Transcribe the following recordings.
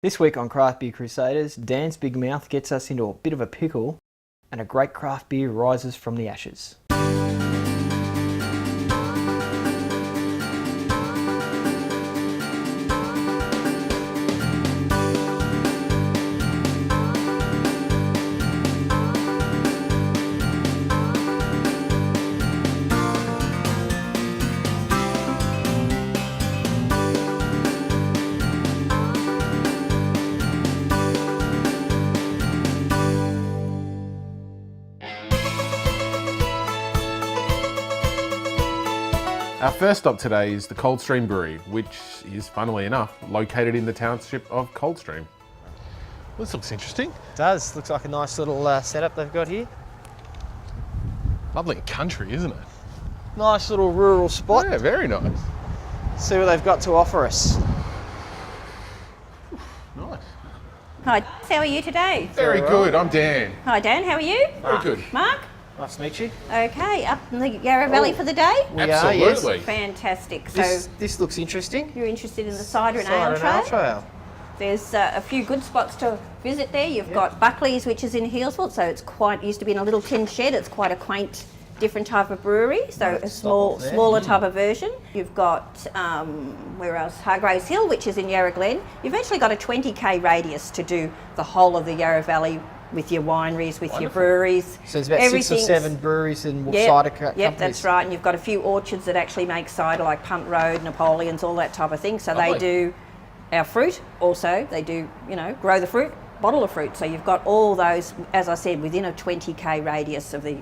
This week on Craft Beer Crusaders, Dan's Big Mouth gets us into a bit of a pickle and a great craft beer rises from the ashes. Our first stop today is the Coldstream Brewery, which is, funnily enough, located in the township of Coldstream. This looks interesting. It does. Looks like a nice little setup they've got here. Lovely country, isn't it? Nice little rural spot. Yeah, very nice. See what they've got to offer us. Nice. Hi, how are you today? Very good. I'm Dan. Hi Dan, how are you? Very good. Mark? Nice to meet you. Okay, up in the Yarra Valley for the day? We are, yes. Absolutely. Fantastic. So This looks interesting. you're interested in the cider and Cider ale and ale trade? trail. There's a few good spots to visit there. You've got Buckley's, which is in Healesville, so it's quite, used to be in a little tin shed. It's quite a quaint, different type of brewery, so a smaller type of version. You've got, where else? Hargreaves Hill, which is in Yarra Glen. You've actually got a 20k radius to do the whole of the Yarra Valley with your wineries, with your breweries. So there's about 6 or 7 breweries and cider companies. Yep, that's right. And you've got a few orchards that actually make cider, like Punt Road, Napoleon's, all that type of thing. So they do our fruit also. They do, grow the fruit, bottle of fruit. So you've got all those, as I said, within a 20k radius of the,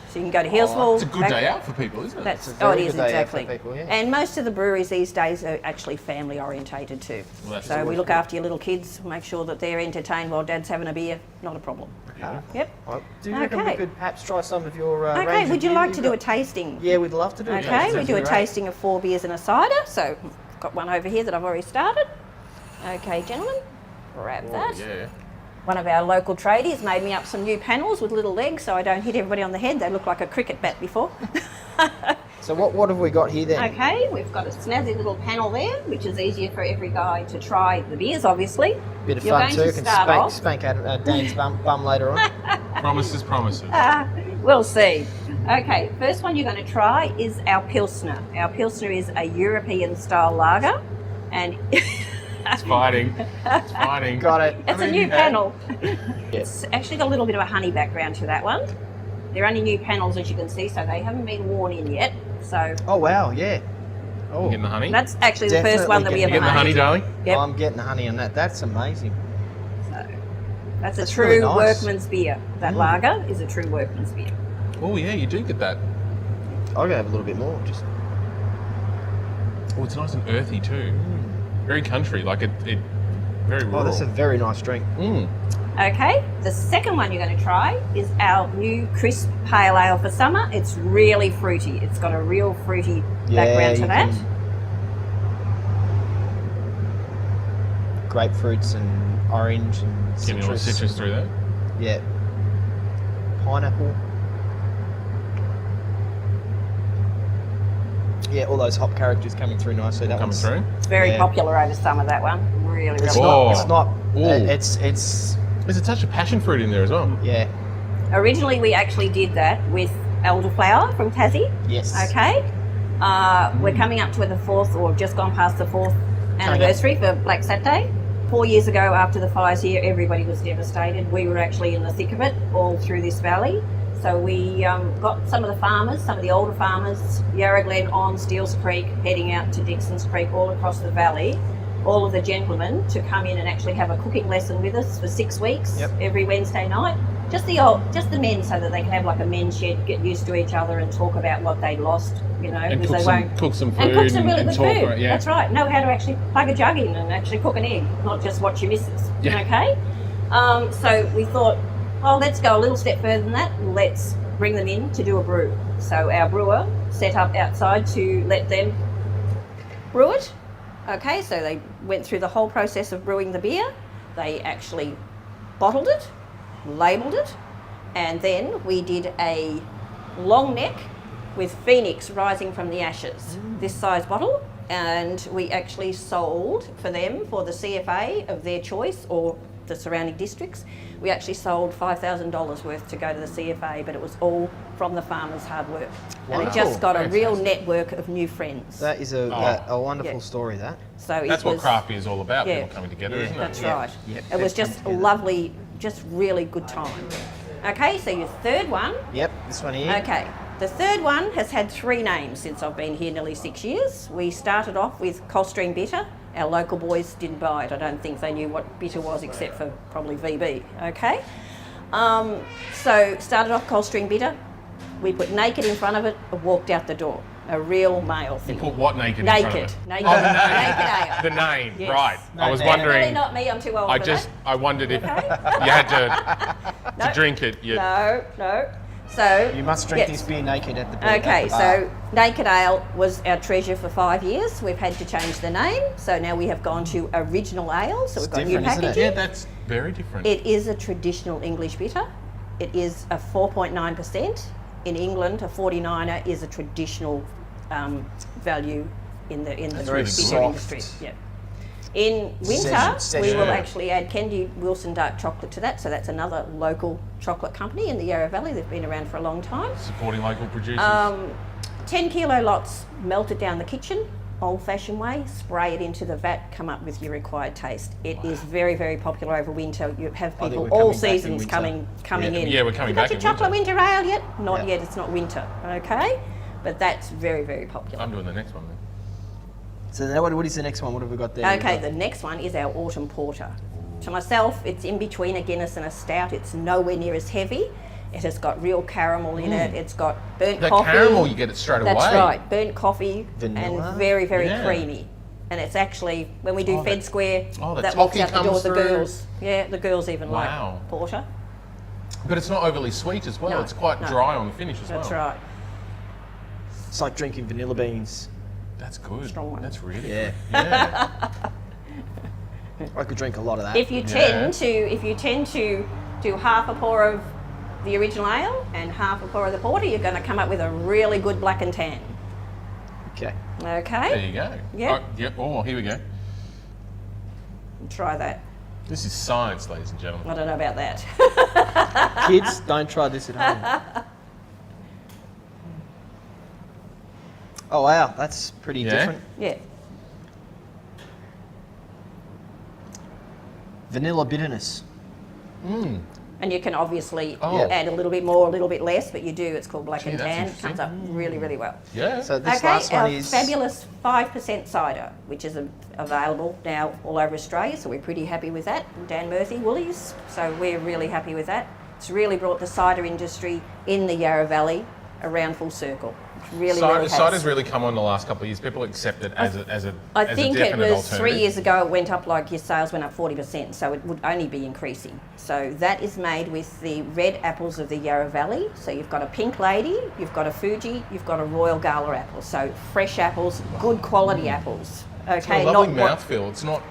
so you can go to Healesville. It's a good day out for people, isn't it? It is, exactly. People, yeah. And most of the breweries these days are actually family orientated too. Well, so we look after your little kids, make sure that they're entertained while Dad's having a beer. Not a problem. Yep. Well, do you reckon we could perhaps try some of your range Okay, of would you beer like you've to do a got? tasting? Yeah, we'd love to do a tasting. Okay, we do a Great. tasting of 4 beers and a cider. So I've got one over here that I've already started. Okay, gentlemen, grab that. Yeah. One of our local tradies made me up some new panels with little legs so I don't hit everybody on the head. They look like a cricket bat before. So what have we got here then? Okay, we've got a snazzy little panel there, which is easier for every guy to try the beers, obviously. Bit of You're fun going too. to Can start off. spank Dan's bum later on. Promises. We'll see. Okay, first one you're going to try is our Pilsner. Our Pilsner is a European style lager, and It's fighting. It's fighting. Got it. it's a new panel. It's actually got a little bit of a honey background to that one. They're only new panels, as you can see, so they haven't been worn in yet. So Oh wow, yeah. Oh, Getting the honey? that's actually the first Definitely one that we getting ever Getting the honey, made. darling? Yep. I'm getting honey on that. That's amazing. So that's a That's true really nice. workman's beer. That lager is a true workman's beer. Oh, yeah, you do get that. I'll go have a little bit more. Just Oh, it's nice and earthy too. Very country, like it very rural. oh, that's a very nice drink. Okay, the second one you're going to try is our new crisp pale ale for summer. It's really fruity. It's got a real fruity background to you that. can- Grapefruits and orange and Getting a little citrus through there. Yeah. Pineapple. Yeah, all those hop characters coming through nicely. That Coming one's through. It's very Yeah. popular over summer, that one. Really, It's really Oh. not. It's not. Ooh. It's There's a touch of passion fruit in there as well. yeah. Originally, we actually did that with elderflower from Tassie. Yes. Okay. We're coming up to the 4th, or just gone past the 4th anniversary for Black Saturday. 4 years ago, after the fires here, everybody was devastated. We were actually in the thick of it all through this valley. So we got some of the farmers, some of the older farmers, Yarra Glen on Steeles Creek, heading out to Dixon's Creek, all across the valley, all of the gentlemen to come in and actually have a cooking lesson with us for 6 weeks, every Wednesday night. Just the men, so that they can have like a men's shed, get used to each other and talk about what they lost, And because cook some food and cook some really and good talk food. about it, yeah. That's right. Know how to actually plug a jug in and actually cook an egg, not just watch your missus. Yeah. Okay. So we thought, let's go a little step further than that. Let's bring them in to do a brew. So our brewer set up outside to let them brew it. Okay. So they went through the whole process of brewing the beer. They actually bottled it, labelled it, and then we did a long neck with Phoenix rising from the ashes. This size bottle, and we actually sold for them, for the CFA of their choice or the surrounding districts, we actually sold $5,000 worth to go to the CFA, but it was all from the farmers' hard work. And it just got a real network of new friends. That is a wonderful story, that. So That's what craft beer is all about, people coming together, isn't it? That's right. It was just a lovely, just really good time. Okay, so your third one. Yep, this one here. Okay, the third one has had 3 names since I've been here nearly 6 years. We started off with Coldstream Bitter. Our local boys didn't buy it. I don't think they knew what bitter was except for probably VB, okay? So started off Coldstream Bitter. We put naked in front of it and walked out the door. A real male thing. You put what naked in front of it? Naked. Oh, the name. Naked ale. The name, Yes. right. I was Definitely wondering. not me, I'm too old for that. I wondered if you had to drink it. No. So You must drink this beer naked at the bar. Okay, so Naked Ale was our treasure for 5 years. We've had to change the name, so now we have gone to Original Ale. So we've got new different, isn't it? packaging. Yeah, that's very different. It is a traditional English bitter. It is a 4.9%. In England, a 49er is a traditional value in the very bitter soft. industry. Yeah. In winter, Session. we will actually add Kendi Wilson Dark Chocolate to that. So that's another local chocolate company in the Yarra Valley. They've been around for a long time. Supporting local producers. 10 kilo lots melted down the kitchen, old-fashioned way, spray it into the vat, come up with your required taste. It is very, very popular over winter. You have think people we're all coming back in seasons winter. coming in. Yeah, we're coming You back got in your chocolate winter. winter ale yet? Not yet, it's not winter, okay? But that's very, very popular. I'm doing the next one then. So now what is the next one? What have we got there? Okay, the next one is our autumn porter. To myself, it's in between a Guinness and a stout. It's nowhere near as heavy. It has got real caramel in it. It's got burnt The coffee. caramel, you get it straight away. That's right, burnt coffee Vanilla? and very, very Yeah. creamy. And it's actually, when we do Fed Square, the that walks toffee out the door comes with the through. girls. Yeah, the girls even Wow. like porter. But it's not overly sweet as well. No, It's quite no. dry on the finish as That's well. right. It's like drinking vanilla beans. That's good. Strong one. That's really Yeah. good. Yeah. I could drink a lot of that. If you tend to do half a pour of the original ale and half a pour of the porter, you're going to come up with a really good black and tan. Okay. Okay? There you go. Yeah. Oh, yep. Oh, here we go. Try that. This is science, ladies and gentlemen. I don't know about that. Kids, don't try this at home. Oh wow, that's pretty Yeah? different. Yeah. Vanilla bitterness. And you can obviously Oh. add a little bit more, a little bit less, but you do. It's called black and that's tan. It interesting. comes up really, really well. Yeah. So this Okay, last our one is fabulous 5% cider, which is available now all over Australia, so we're pretty happy with that. Dan Murphy, Woolies, so we're really happy with that. It's really brought the cider industry in the Yarra Valley around full circle. It really, really has. Cider's really come on the last couple of years. People accept it as a I as think a it definite was 3 alternative. years ago it went up like your sales went up 40%, so it would only be increasing. So that is made with the red apples of the Yarra Valley. So you've got a Pink Lady, you've got a Fuji, you've got a Royal Gala apple. So fresh apples, good quality apples. It's Okay, got a lovely not what, mouthful. It's not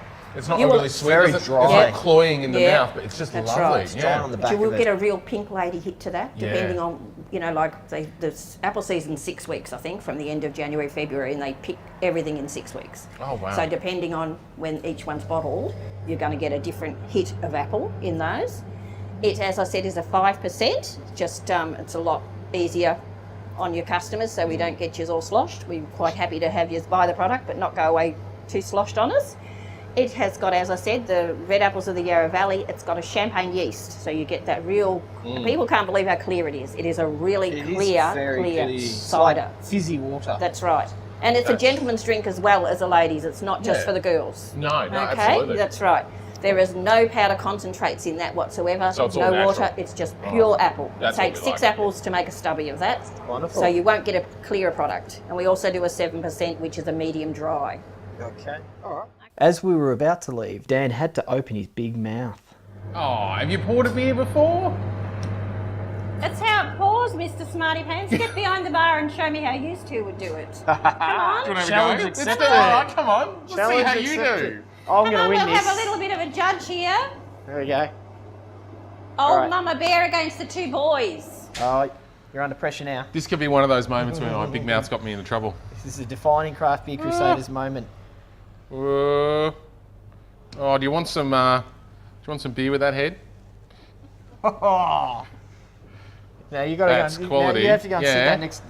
You will- overly sweet. Very It's dry. It's Yeah. not cloying in the Yeah. mouth, but it's just That's lovely. right. It's dry on the back you will of get it. a real Pink Lady hit to that, Yeah. depending on, like the apple season's 6 weeks, I think, from the end of January, February, and they pick everything in 6 weeks. Oh, wow. So depending on when each one's bottled, you're going to get a different hit of apple in those. It, as I said, is a 5%. Just it's a lot easier on your customers, so we don't get you all sloshed. We're quite happy to have you buy the product, but not go away too sloshed on us. It has got, as I said, the red apples of the Yarra Valley. It's got a champagne yeast, so you get that real. People can't believe how clear it is. It is a really It is clear very clear. It's cider. like fizzy water. That's right, and it's a gentleman's drink as well as a ladies'. It's not just Yeah. for the girls. No, Okay, absolutely. that's right. There is no powder concentrates in that whatsoever. So it's no all natural. water. It's just pure apple. It That's what takes we 6 like. apples to make a stubby of that. Wonderful. So you won't get a clearer product. And we also do a 7%, which is a medium dry. Okay. All right. As we were about to leave, Dan had to open his big mouth. Oh, have you poured a beer before? That's how it pours, Mr. Smarty Pants. Get behind the bar and show me how you two would do it. Come on. Do you want to have Challenge a go? Let's accepted. do it. Come on. Let's see Challenge how you accepted. do. I'm Come going to on, win we'll this. have a little bit of a judge here. There we go. Old right. Mama Bear against the two boys. All right. You're under pressure now. This could be one of those moments where my big mouth's got me into trouble. This is a defining Craft Beer Crusaders moment. Oh, do you want some beer with that head? Now you got to That's go. quality. Now you have to go and sit Yeah. down next.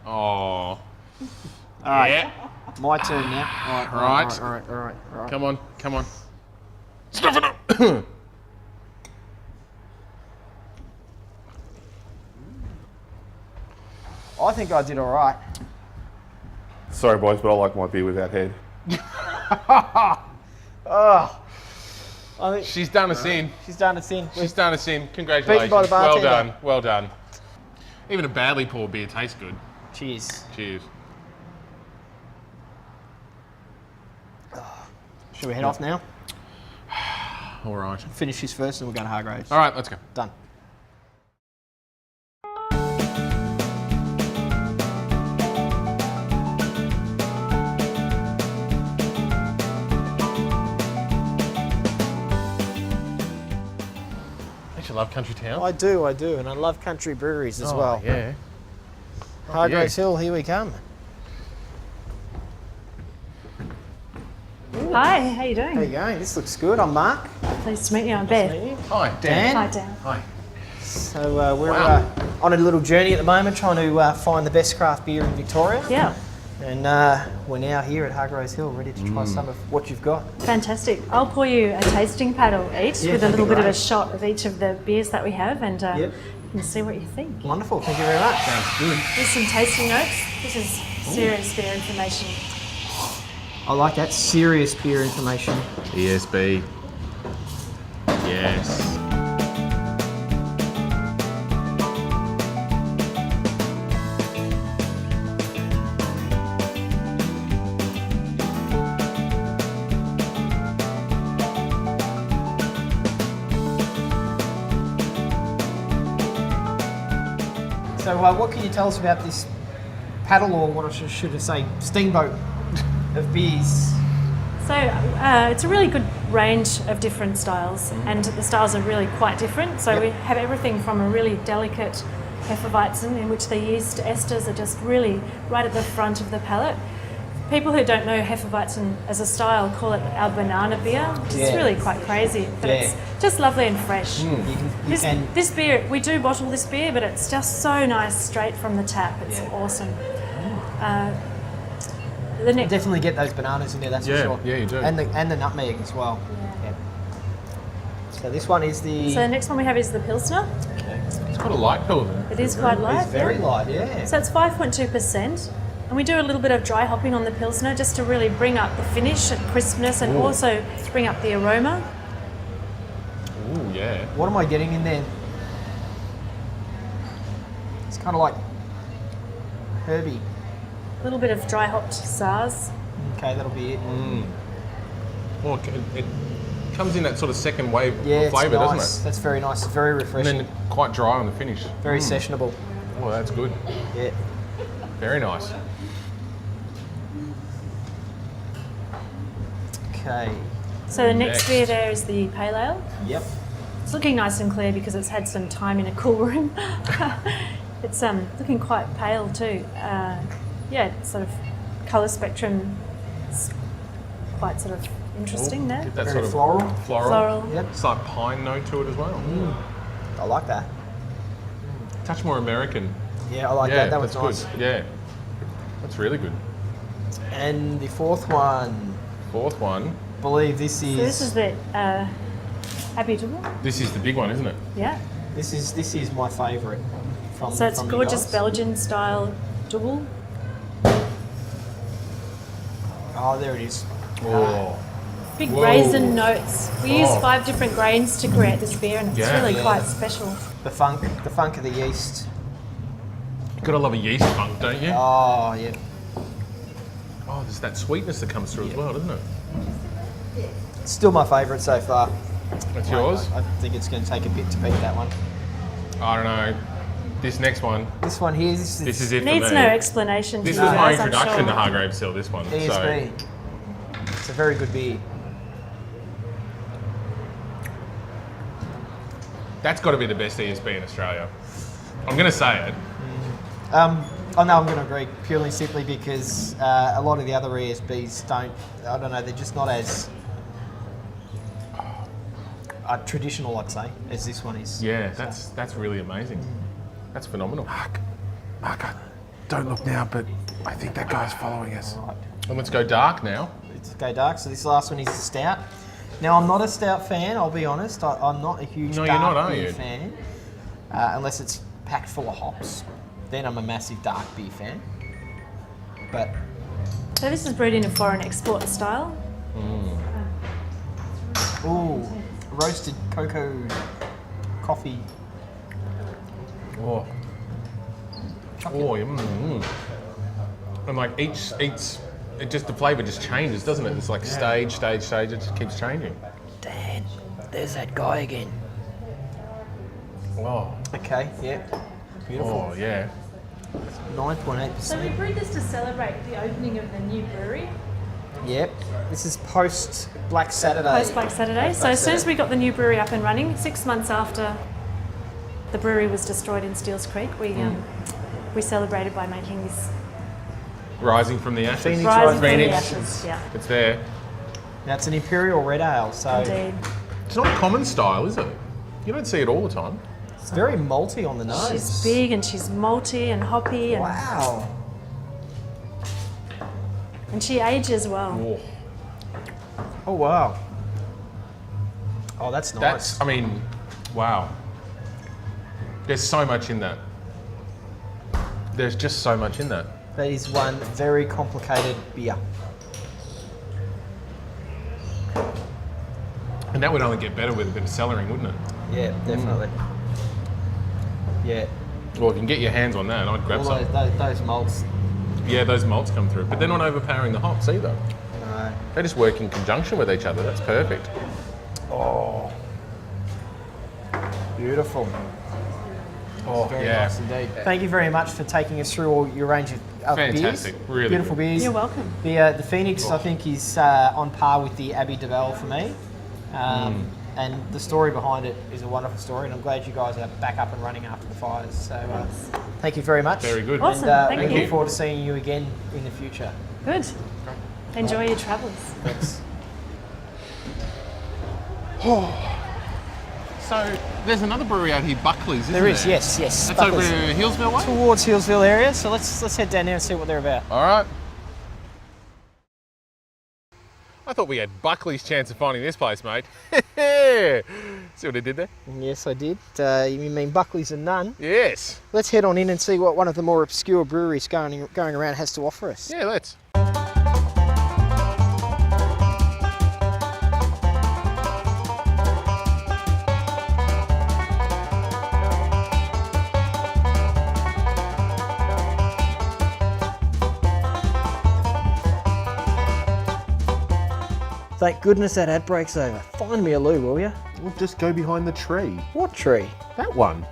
Oh, All right, yeah. my turn now. Right. All right. Come on. Stuff it up. I think I did all right. Sorry, boys, but I like my beer without head. Oh, I think She's done us in. she's done its in. She's done us in. Congratulations. Beaten by the Well bartender. done. Well done. Even a badly poured beer tastes good. Cheers. Cheers. Should we head off now? All right. Finish this first, and we'll go to Hargreaves. All right, let's go. Done. Don't you love Country Town? I do, and I love country breweries as well. Oh, yeah. Hargreaves Hill, here we come. Hi, how you doing? How you going? This looks good. I'm Mark. Pleased to meet you. I'm Beth. Hi, Dan. Hi, Dan. Hi. So we're Wow. on a little journey at the moment, trying to find the best craft beer in Victoria. Yeah, And we're now here at Hargreaves Hill, ready to try some of what you've got. fantastic. I'll pour you a tasting paddle each Yeah, with a that'd little be bit of a great. shot of each of the beers that we have, and Yep. you can see what you think. Wonderful. Thank you very much. Sounds good. Here's some tasting notes. This is serious beer information. I like that serious beer information. ESB. Yes. So what can you tell us about this paddle, or what should I say, steamboat of beers? So it's a really good range of different styles, and the styles are really quite different. So Yep. we have everything from a really delicate Hefeweizen, in which the yeast esters are just really right at the front of the palate. People who don't know Hefeweizen as a style call it our banana beer, which is Yeah. really quite crazy, but Yeah. it's just lovely and fresh. You can, This beer, we do bottle this beer, but it's just so nice straight from the tap. It's Yeah. awesome. The next, definitely get those bananas in there, that's Yeah, for sure. yeah, you do. And the nutmeg as well. Yeah. So this one is the... So the next one we have is the Pilsner. It's got a light pill then. It is quite light. It's very yeah. light, yeah. So it's 5.2%. And we do a little bit of dry hopping on the Pilsner just to really bring up the finish and crispness, and also bring up the aroma. Ooh, yeah. What am I getting in there? It's kind of like herby. A little bit of dry hopped Saaz. Okay, that'll be it. Well, it comes in that sort of second wave Yeah, of it's flavour, nice. doesn't That's very nice. Very it? And refreshing. then quite dry on the finish. Very sessionable. Oh, that's good. Yeah. Very nice. Okay. So the next Next. beer there is the Pale Ale. Yep. It's looking nice and clear because it's had some time in a cool room. It's looking quite pale too. Yeah, sort of colour spectrum is quite sort of interesting there. Get that Very sort of floral. Floral. Yep. It's like pine note to it as well. I like that. Touch more American. Yeah, I like yeah, that. That was that's nice. good. Yeah, that's really good. And the fourth one, Fourth one. I believe this is... So this is the Habitable. This is the big one, isn't it? Yeah. This is my favourite. So it's from you gorgeous guys. Belgian style double. Oh, there it is. Oh, Big Whoa. raisin notes. We use Oh. 5 different grains to create this beer, and it's Yeah. really Yeah. quite special. The funk of the yeast. gotta love a yeast funk, don't you? Oh, yeah. Oh, there's that sweetness that comes through as well, doesn't it? Still my favourite so far. That's yours? I think it's going to take a bit to beat that one. I don't know. This next one, This one here, this is it for Needs me. no explanation. This to was you my guys, I'm introduction sure. to Hargreaves Hill, this one. ESB. It's a very good beer. That's got to be the best ESB in Australia. I'm going to say it. I know I'm going to agree purely and simply because a lot of the other ESBs don't, I don't know, they're just not as traditional, I'd say, as this one is. Yeah, that's really amazing. That's phenomenal. Mark, don't look now, but I think that guy's following us. And let's go dark now. Let's go dark. So this last one is a stout. Now, I'm not a stout fan, I'll be honest. I'm not a huge No, dark you're not, are beer you? fan, unless it's packed full of hops. Then I'm a massive dark beer fan. But So this is brewed in a foreign export style. ooh, roasted cocoa coffee. Oh. Oh, and like each, it just, the flavour just changes, doesn't it? It's like stage, it just keeps changing. Dan, there's that guy again. Oh, Okay, yeah, beautiful. oh yeah. 9.8%. So we brewed this to celebrate the opening of the new brewery, Yep, this is post Black Saturday. post Black Saturday. So as soon as we got the new brewery up and running, 6 months after the brewery was destroyed in Steels Creek, we celebrated by making this Rising from the ashes. Phoenix rising from the Phoenix. ashes. Yeah, It's there. Now it's an Imperial Red Ale, so indeed. It's not a common style, is it? You don't see it all the time. it's very malty on the nose. She's big and she's malty and hoppy, and, Wow. and she ages well. Oh, Oh wow. Oh, that's nice. that's, I mean, wow. There's so much in that. There's just so much in that. That is one very complicated beer. And that would only get better with a bit of cellaring, wouldn't it? Yeah, definitely. Yeah. Well, if you can get your hands on that, I'd grab All some. those malts. Yeah, those malts come through, but they're not overpowering the hops either. No. They just work in conjunction with each other. That's perfect. Oh. Beautiful. Oh, Very yeah. nice indeed. Thank you very much for taking us through all your range of Fantastic. beers. Really Beautiful good. beers. You're welcome. The Phoenix, I think, is on par with the Abbey DeBelle for me. And the story behind it is a wonderful story, and I'm glad you guys are back up and running after the fires. So thank you very much. Very good. Awesome. And Thank we you. look forward to seeing you again in the future. Good. Enjoy your travels. Thanks. So there's another brewery out here, Buckley's, isn't There is, yes. That's Buckley's. over Hillsville way? Towards Hillsville area, so let's head down there and see what they're about. All right. I thought we had Buckley's chance of finding this place, mate. See what I did there? Yes, I did. You mean Buckley's and None? Yes. Let's head on in and see what one of the more obscure breweries going around has to offer us. Yeah, let's. Thank goodness that ad break's over. Find me a loo, will you? We'll just go behind the tree. What tree? That one.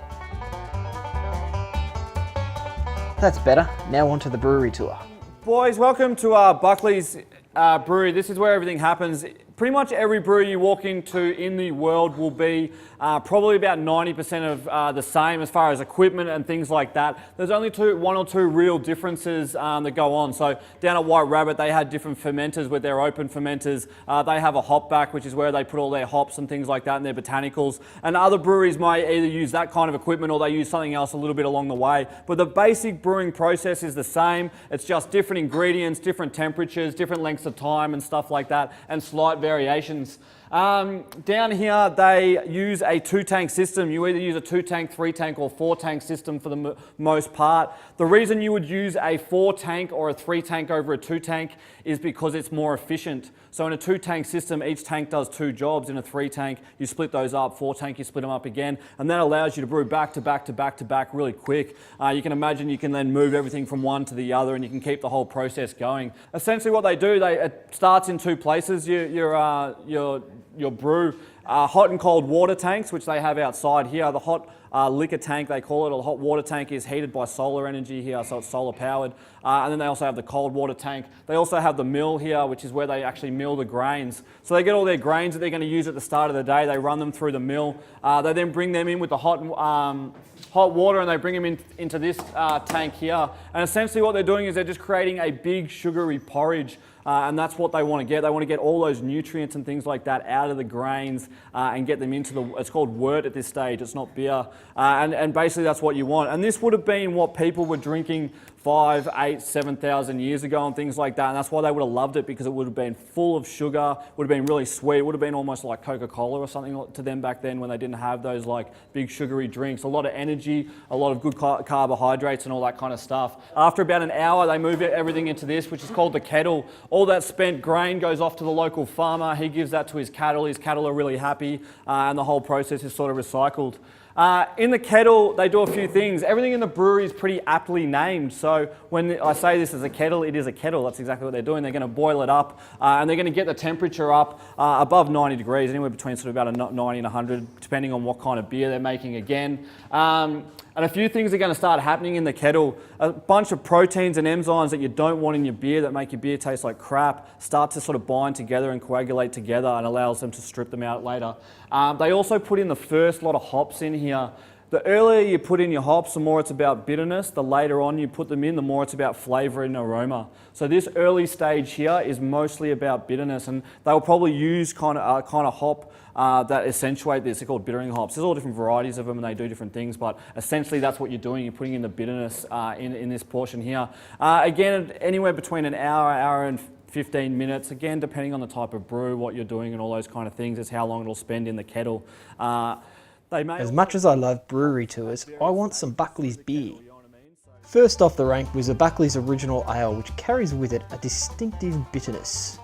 That's better. Now on to the brewery tour. Boys, welcome to Buckley's Brewery. This is where everything happens. Pretty much every brewery you walk into in the world will be probably about 90% of the same as far as equipment and things like that. There's only one or two real differences that go on. So down at White Rabbit, they had different fermenters with their open fermenters. They have a hop back, which is where they put all their hops and things like that and their botanicals. And other breweries might either use that kind of equipment or they use something else a little bit along the way. But the basic brewing process is the same. It's just different ingredients, different temperatures, different lengths of time and stuff like that, and slight variations. Down here, they use a 2-tank system. You either use a 2-tank, 3-tank, or 4-tank system for the most part. The reason you would use a 4-tank or a 3-tank over a 2-tank is because it's more efficient. So in a 2-tank system, each tank does 2 jobs. In a 3-tank, you split those up. 4-tank, you split them up again, and that allows you to brew back to back to back to back really quick. You can imagine you can then move everything from one to the other, and you can keep the whole process going. Essentially, what they do, it starts in 2 places. Your your brew. Hot and cold water tanks, which they have outside here. The hot liquor tank, they call it, or the hot water tank is heated by solar energy here, so it's solar powered. And then they also have the cold water tank. They also have the mill here, which is where they actually mill the grains. So they get all their grains that they're going to use at the start of the day. They run them through the mill. They then bring them in with the hot water, and they bring them into this tank here. And essentially what they're doing is they're just creating a big sugary porridge. And that's what they want to get. They want to get all those nutrients and things like that out of the grains and get them into it's called wort at this stage, it's not beer. And basically that's what you want. And this would have been what people were drinking 5, 8, 7,000 years ago and things like that. And that's why they would have loved it, because it would have been full of sugar, would have been really sweet, it would have been almost like Coca-Cola or something to them back then when they didn't have those like big sugary drinks. A lot of energy, a lot of good carbohydrates and all that kind of stuff. After about an hour, they move everything into this, which is called the kettle. All that spent grain goes off to the local farmer. He gives that to his cattle. His cattle are really happy, and the whole process is sort of recycled. In the kettle, they do a few things. Everything in the brewery is pretty aptly named. So when I say this is a kettle, it is a kettle. That's exactly what they're doing. They're going to boil it up, and they're going to get the temperature up above 90 degrees, anywhere between sort of about a 90 and 100, depending on what kind of beer they're making again. And a few things are going to start happening in the kettle. A bunch of proteins and enzymes that you don't want in your beer that make your beer taste like crap start to sort of bind together and coagulate together, and allows them to strip them out later. They also put in the first lot of hops in here. The earlier you put in your hops, the more it's about bitterness. The later on you put them in, the more it's about flavour and aroma. So this early stage here is mostly about bitterness, and they'll probably use kind of hop that accentuate this. They're called bittering hops. There's all different varieties of them, and they do different things, but essentially that's what you're doing. You're putting in the bitterness in this portion here. Again, anywhere between an hour and 15 minutes, again, depending on the type of brew, what you're doing and all those kind of things, is how long it'll spend in the kettle. As much as I love brewery tours, I want some Buckley's beer. First off the rank was a Buckley's Original Ale, which carries with it a distinctive bitterness.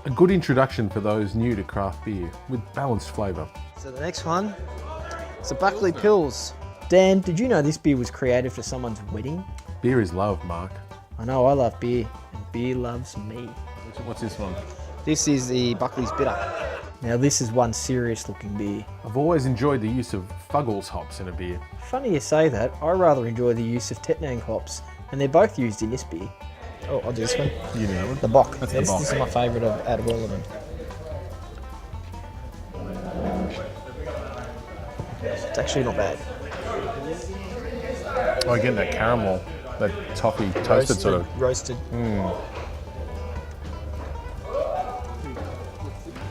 A good introduction for those new to craft beer with balanced flavour. So the next one, it's a Buckley Pils. Dan, did you know this beer was created for someone's wedding? Beer is love, Mark. I know, I love beer, and beer loves me. What's this one? This is the Buckley's Bitter. Now this is one serious looking beer. I've always enjoyed the use of Fuggles hops in a beer. Funny you say that, I rather enjoy the use of Tettnang hops, and they're both used in this beer. Oh, I'll do this one. You know that one? The Bock. That's the Bock. This is my favourite out of all of them. It's actually not bad. Oh, I get that caramel, that toffee, toasted sort of. Roasted.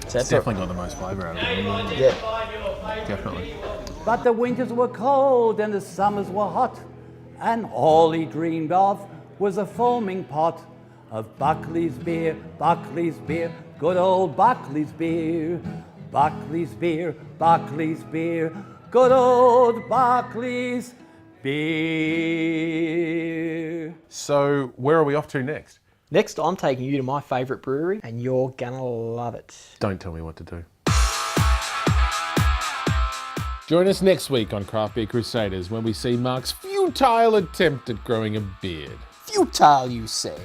So It's definitely got the most flavour out of it. Yeah. Definitely. But the winters were cold and the summers were hot, and all he dreamed of was a foaming pot of Buckley's beer, good old Buckley's beer. Buckley's beer, Buckley's beer, good old Buckley's beer. So, where are we off to next? Next, I'm taking you to my favourite brewery, and you're gonna love it. Don't tell me what to do. Join us next week on Craft Beer Crusaders when we see Mark's futile attempt at growing a beard. Futile, you say?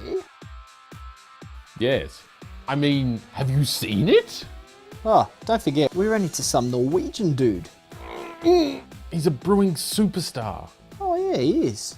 Yes. I mean, have you seen it? Oh, don't forget, we ran into some Norwegian dude. He's a brewing superstar. Oh yeah, he is.